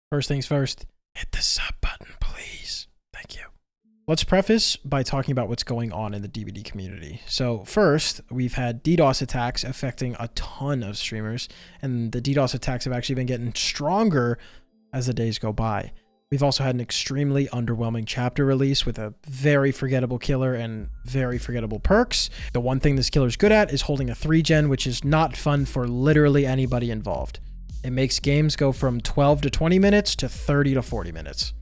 First things first, hit the sub button, please. Thank you. Let's preface by talking about what's going on in the DBD community. So first, we've had DDoS attacks affecting a ton of streamers, and the DDoS attacks have actually been getting stronger as the days go by. We've also had an extremely underwhelming chapter release with a very forgettable killer and very forgettable perks. The one thing this killer's good at is holding a 3-gen, which is not fun for literally anybody involved. It makes games go from 12 to 20 minutes to 30 to 40 minutes.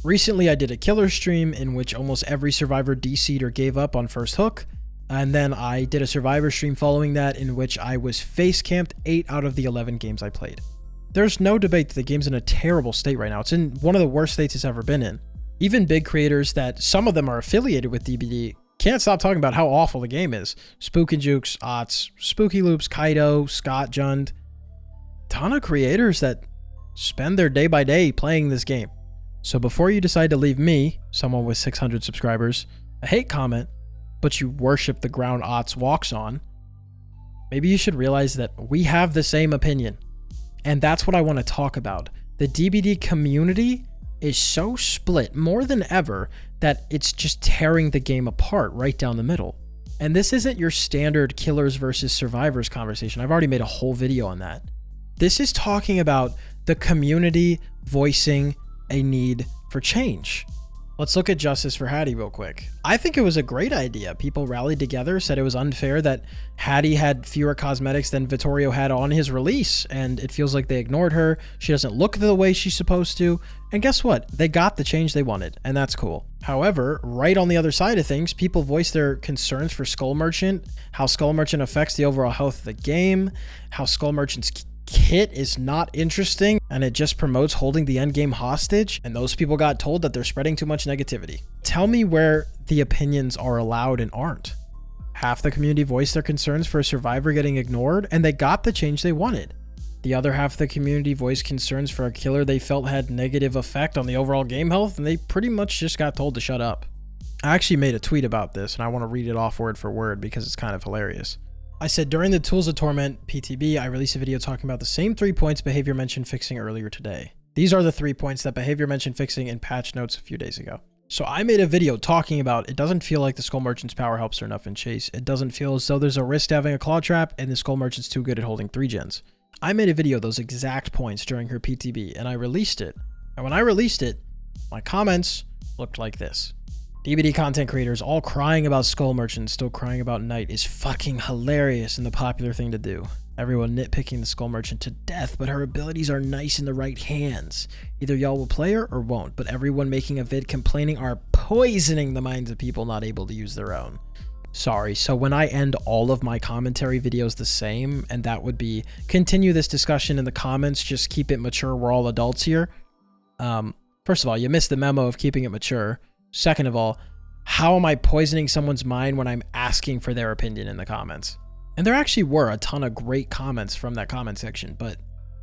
Recently, I did a killer stream in which almost every survivor DC'd or gave up on first hook. And then I did a survivor stream following that in which I was face camped 8 out of the 11 games I played. There's no debate that the game's in a terrible state right now. It's in one of the worst states it's ever been in. Even big creators that some of them are affiliated with DBD can't stop talking about how awful the game is. Spook and Jukes, Otts, Spooky Loops, Kaido, Scott Jund. Ton of creators that spend their day by day playing this game. So before you decide to leave me, someone with 600 subscribers, a hate comment, but you worship the ground Otts walks on, maybe you should realize that we have the same opinion. And that's what I want to talk about. The DBD community is so split more than ever that it's just tearing the game apart right down the middle. And this isn't your standard killers versus survivors conversation. I've already made a whole video on that. This is talking about the community voicing a need for change. Let's look at Justice for Hattie real quick. I think it was a great idea. People rallied together, said it was unfair that Hattie had fewer cosmetics than Vittorio had on his release, and it feels like they ignored her. She doesn't look the way she's supposed to. And guess what? They got the change they wanted, and that's cool. However, right on the other side of things, people voiced their concerns for Skull Merchant, how Skull Merchant affects the overall health of the game, how Skull Merchant's kit is not interesting and it just promotes holding the endgame hostage, and those people got told that they're spreading too much negativity. Tell me where the opinions are allowed and aren't. Half the community voiced their concerns for a survivor getting ignored and they got the change they wanted. The other half of the community voiced concerns for a killer they felt had negative effect on the overall game health, and they pretty much just got told to shut up. I actually made a tweet about this and I want to read it off word for word because it's kind of hilarious. I said, during the Tools of Torment PTB, I released a video talking about the same 3 points Behavior mentioned fixing earlier today. These are the 3 points that Behavior mentioned fixing in patch notes a few days ago. So I made a video talking about it doesn't feel like the Skull Merchant's power helps her enough in Chase. It doesn't feel as though there's a risk to having a Claw Trap, and the Skull Merchant's too good at holding 3-gens. I made a video of those exact points during her PTB, and I released it. And when I released it, my comments looked like this. DBD content creators all crying about Skull Merchant, still crying about Knight is fucking hilarious and the popular thing to do. Everyone nitpicking the Skull Merchant to death, but her abilities are nice in the right hands. Either y'all will play her or won't, but everyone making a vid complaining are poisoning the minds of people not able to use their own. Sorry, so when I end all of my commentary videos the same, and that would be continue this discussion in the comments, just keep it mature, we're all adults here. First of all, you missed the memo of keeping it mature. Second of all, how am I poisoning someone's mind when I'm asking for their opinion in the comments? And there actually were a ton of great comments from that comment section, but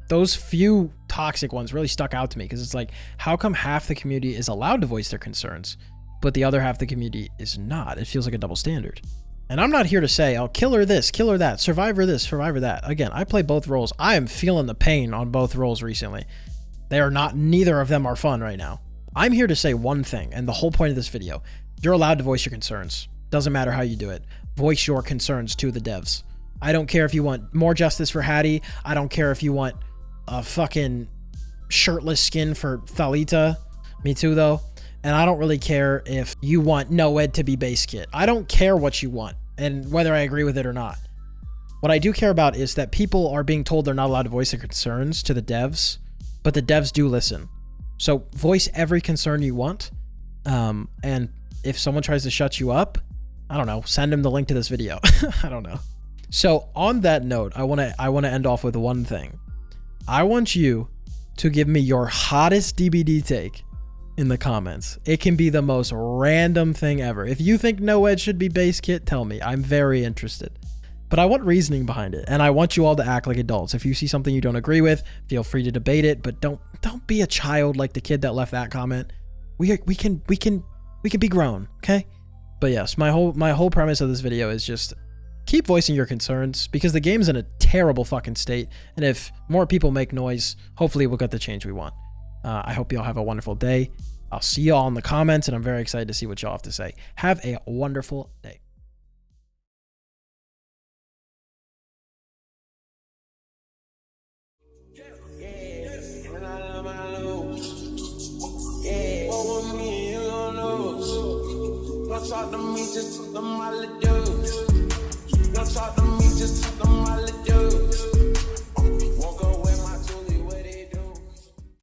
those few toxic ones really stuck out to me because it's like, how come half the community is allowed to voice their concerns, but the other half of the community is not? It feels like a double standard. And I'm not here to say, oh, killer this, killer that, survivor this, survivor that. Again, I play both roles. I am feeling the pain on both roles recently. They are not, neither of them are fun right now. I'm here to say one thing, and the whole point of this video, you're allowed to voice your concerns. Doesn't matter how you do it. Voice your concerns to the devs. I don't care if you want more justice for Hattie. I don't care if you want a fucking shirtless skin for Thalita. Me too, though. And I don't really care if you want Noed to be base kit. I don't care what you want and whether I agree with it or not. What I do care about is that people are being told they're not allowed to voice their concerns to the devs, but the devs do listen. So voice every concern you want. And if someone tries to shut you up, I don't know, send them the link to this video. I don't know. So on that note, I want to end off with one thing. I want you to give me your hottest DBD take in the comments. It can be the most random thing ever. If you think Noed should be base kit, tell me. I'm very interested. But I want reasoning behind it, and I want you all to act like adults. If you see something you don't agree with, feel free to debate it, but don't be a child like the kid that left that comment. We can be grown, okay? But yes, my whole premise of this video is just keep voicing your concerns because the game's in a terrible fucking state, and if more people make noise, hopefully we'll get the change we want. I hope y'all have a wonderful day. I'll see y'all in the comments, and I'm very excited to see what y'all have to say. Have a wonderful day. Don't talk to me, just